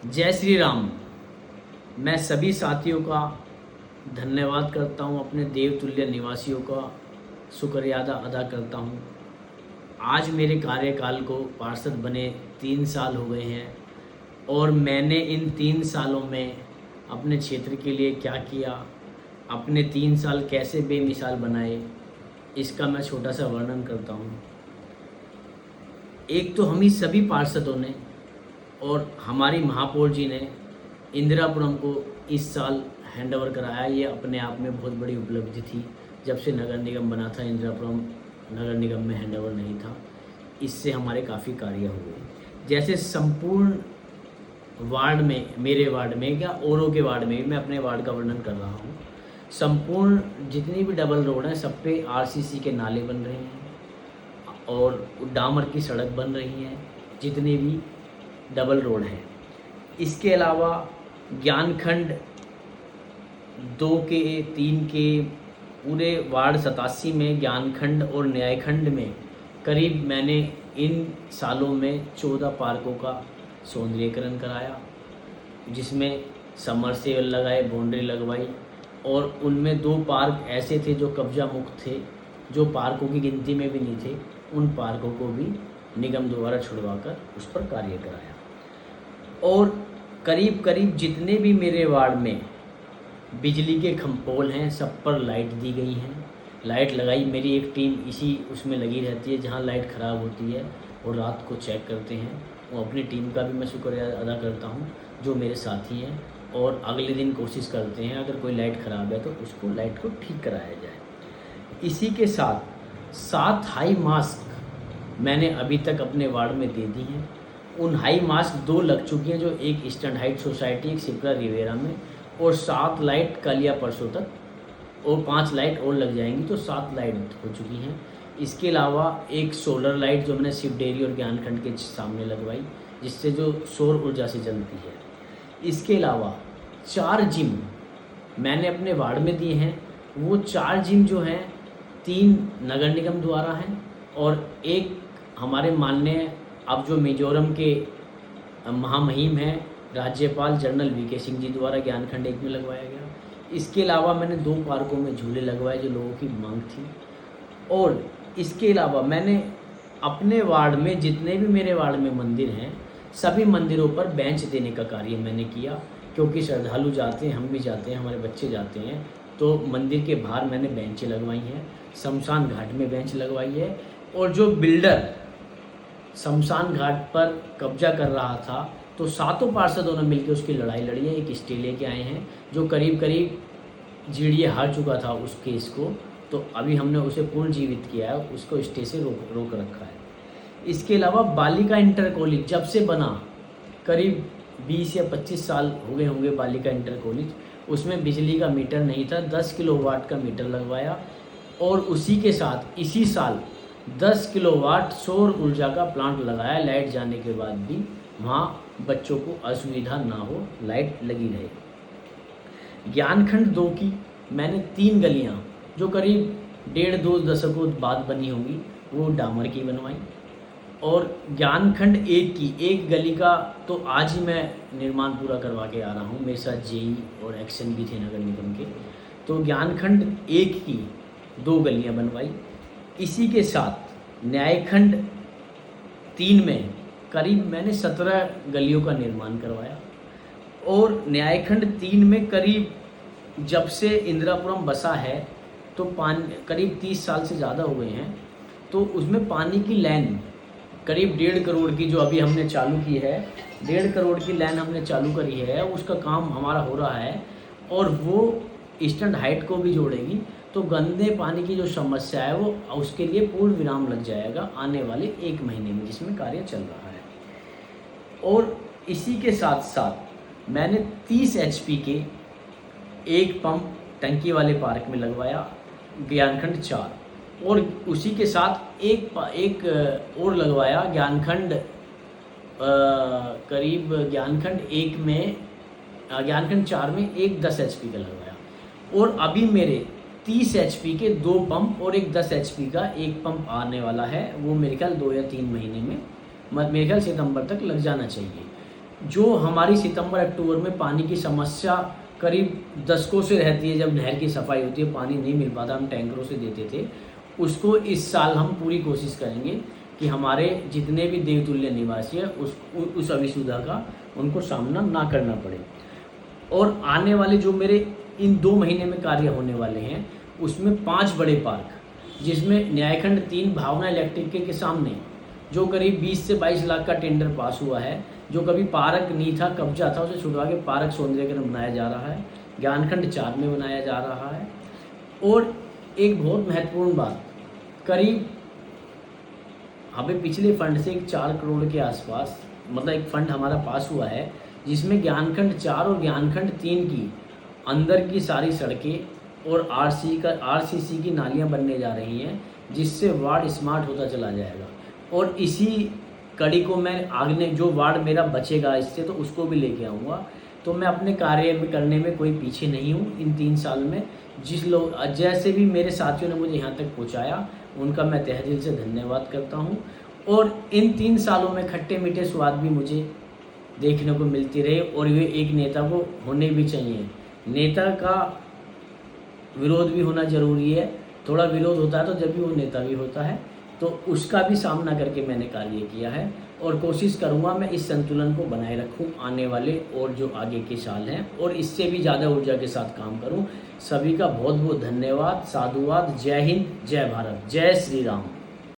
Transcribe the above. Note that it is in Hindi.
जय श्री राम। मैं सभी साथियों का धन्यवाद करता हूँ, अपने देवतुल्य निवासियों का शुक्रियादा अदा करता हूँ। आज मेरे कार्यकाल को पार्षद बने 3 साल हो गए हैं और मैंने इन 3 सालों में अपने क्षेत्र के लिए क्या किया, अपने 3 साल कैसे बेमिसाल बनाए, इसका मैं छोटा सा वर्णन करता हूँ। एक तो हम ही सभी पार्षदों ने और हमारी महापौर जी ने इंदिरापुरम को इस साल हैंडओवर कराया। ये अपने आप में बहुत बड़ी उपलब्धि थी। जब से नगर निगम बना था, इंदिरापुरम नगर निगम में हैंडओवर नहीं था। इससे हमारे काफ़ी कार्य हुए। जैसे संपूर्ण वार्ड में, मेरे वार्ड में या औरों के वार्ड में, मैं अपने वार्ड का वर्णन कर रहा हूँ, संपूर्ण जितनी भी डबल रोड हैं सब पे आरसीसी के नाले बन रहे हैं और डामर की सड़क बन रही है, जितने भी डबल रोड हैं। इसके अलावा ज्ञानखंड 2 के 3 के पूरे वार्ड 87 में ज्ञानखंड और न्यायखंड में करीब मैंने इन सालों में 14 पार्कों का सौंदर्यीकरण कराया, जिसमें समरसेबल लगाए, बाउंड्री लगवाई और उनमें 2 पार्क ऐसे थे जो कब्जा मुक्त थे, जो पार्कों की गिनती में भी नहीं थे। उन पार्कों को भी निगम द्वारा छुड़वाकर उस पर कार्य कराया। और करीब करीब जितने भी मेरे वार्ड में बिजली के खम्पोल हैं सब पर लाइट दी गई हैं, लाइट लगाई। मेरी एक टीम इसी उसमें लगी रहती है जहां लाइट ख़राब होती है और रात को चेक करते हैं। वो अपनी टीम का भी मैं शुक्रिया अदा करता हूं जो मेरे साथी हैं और अगले दिन कोशिश करते हैं अगर कोई लाइट ख़राब है तो उसको लाइट को ठीक कराया जाए। इसी के साथ 7 हाई मास्क मैंने अभी तक अपने वार्ड में दे दी हैं। उन हाई मास्क 2 लग चुकी हैं, जो एक ईस्टर्न हाइट सोसाइटी, एक सिपरा रिवेरा में, और 7 लाइट कल या परसों तक, और 5 लाइट और लग जाएंगी तो 7 लाइट हो चुकी हैं। इसके अलावा एक सोलर लाइट जो मैंने शिव डेयरी और ज्ञानखंड के सामने लगवाई, जिससे जो सौर ऊर्जा से चलती है। इसके अलावा 4 जिम मैंने अपने वार्ड में दिए हैं। वो 4 जिम जो हैं 3 नगर निगम द्वारा हैं और एक हमारे माननीय अब जो मिजोरम के महामहिम हैं राज्यपाल जनरल वीके सिंह जी द्वारा ज्ञानखंड 1 में लगवाया गया। इसके अलावा मैंने 2 पार्कों में झूले लगवाए जो लोगों की मांग थी। और इसके अलावा मैंने अपने वार्ड में जितने भी मेरे वार्ड में मंदिर हैं सभी मंदिरों पर बेंच देने का कार्य मैंने किया, क्योंकि श्रद्धालु जाते हैं, हम भी जाते हैं, हमारे बच्चे जाते हैं, तो मंदिर के बाहर मैंने बेंचें लगवाई हैं। शमशान घाट में बेंच लगवाई है और जो बिल्डर शमशान घाट पर कब्जा कर रहा था तो 7 पार्षदों ने मिलकर उसकी लड़ाई लड़ी है। एक स्टे लेके आए हैं जो करीब करीब जीडीए हार चुका था उस केस को, तो अभी हमने उसे पुनर्जीवित किया है, उसको स्टे से रोक रखा है। इसके अलावा बालिका इंटर कॉलेज जब से बना, करीब 20 या 25 साल हो गए होंगे बालिका इंटर कॉलेज, उसमें बिजली का मीटर नहीं था, 10 किलोवाट का मीटर लगवाया और उसी के साथ इसी साल 10 किलोवाट सौर ऊर्जा का प्लांट लगाया। लाइट जाने के बाद भी वहाँ बच्चों को असुविधा ना हो, लाइट लगी रहे। ज्ञानखंड 2 की मैंने 3 गलियाँ जो करीब 1.5-2 दशकों बाद बनी होंगी वो डामर की बनवाई। और ज्ञानखंड 1 की एक गली का तो आज ही मैं निर्माण पूरा करवा के आ रहा हूँ। मेरे साथ जेई और एक्शन भी थे नगर निगम के, तो ज्ञानखंड 1 की 2 गलियाँ बनवाई। इसी के साथ न्यायखंड 3 में करीब मैंने 17 गलियों का निर्माण करवाया और न्यायखंड 3 में करीब जब से इंदिरापुरम बसा है तो पानी करीब 30 साल से ज़्यादा हो गए हैं, तो उसमें पानी की लाइन करीब 1.5 करोड़ की जो अभी हमने चालू की है, 1.5 करोड़ की लाइन हमने चालू करी है, उसका काम हमारा हो रहा है और वो ईस्टर्न हाइट को भी जोड़ेगी। तो गंदे पानी की जो समस्या है वो उसके लिए पूर्ण विराम लग जाएगा आने वाले 1 महीने में, जिसमें कार्य चल रहा है। और इसी के साथ साथ मैंने 30 HP के एक पंप टंकी वाले पार्क में लगवाया, ज्ञानखंड 4, और उसी के साथ एक और लगवाया ज्ञानखंड करीब ज्ञानखंड 1 में, ज्ञानखंड 4 में एक 10 HP का लगवाया। और अभी मेरे 30 HP के 2 पंप और एक 10 HP का एक पंप आने वाला है, वो मेरे ख्याल 2 या 3 महीने में, मेरे ख्याल सितंबर तक लग जाना चाहिए। जो हमारी सितंबर अक्टूबर में पानी की समस्या करीब दशकों से रहती है, जब नहर की सफाई होती है पानी नहीं मिल पाता, हम टैंकरों से देते थे, उसको इस साल हम पूरी कोशिश करेंगे कि हमारे जितने भी देवतुल्य निवासी है उस अभिसुविधा का उनको सामना ना करना पड़े। और आने वाले जो मेरे इन 2 महीने में कार्य होने वाले हैं उसमें 5 बड़े पार्क, जिसमें न्यायखंड 3 भावना इलेक्ट्रिक के सामने जो करीब 20 से 22 लाख का टेंडर पास हुआ है, जो कभी पार्क नहीं था, कब्जा था, उसे छुड़वा के पार्क सौंदर्यीकरण बनाया जा रहा है, ज्ञानखंड 4 में बनाया जा रहा है। और एक बहुत महत्वपूर्ण बात, करीब हमें पिछले फंड से 4 करोड़ के आसपास, मतलब एक फंड हमारा पास हुआ है जिसमें ज्ञानखंड 4 और ज्ञानखंड 3 की अंदर की सारी सड़कें और आरसीसी की नालियां बनने जा रही हैं, जिससे वार्ड स्मार्ट होता चला जाएगा। और इसी कड़ी को मैं आगे जो वार्ड मेरा बचेगा इससे, तो उसको भी लेके आऊँगा। तो मैं अपने कार्य में करने में कोई पीछे नहीं हूँ। इन 3 साल में जैसे भी मेरे साथियों ने मुझे यहाँ तक पहुँचाया उनका मैं तहे दिल से धन्यवाद करता हूँ। और इन 3 सालों में खट्टे मीठे स्वाद भी मुझे देखने को मिलती रहे, और ये एक नेता को होने भी चाहिए। नेता का विरोध भी होना ज़रूरी है, थोड़ा विरोध होता है तो जब भी वो नेता भी होता है, तो उसका भी सामना करके मैंने कार्य किया है। और कोशिश करूँगा मैं इस संतुलन को बनाए रखूँ आने वाले और जो आगे के साल हैं, और इससे भी ज़्यादा ऊर्जा के साथ काम करूँ। सभी का बहुत बहुत धन्यवाद, साधुवाद, जय हिंद, जय भारत, जय श्री राम।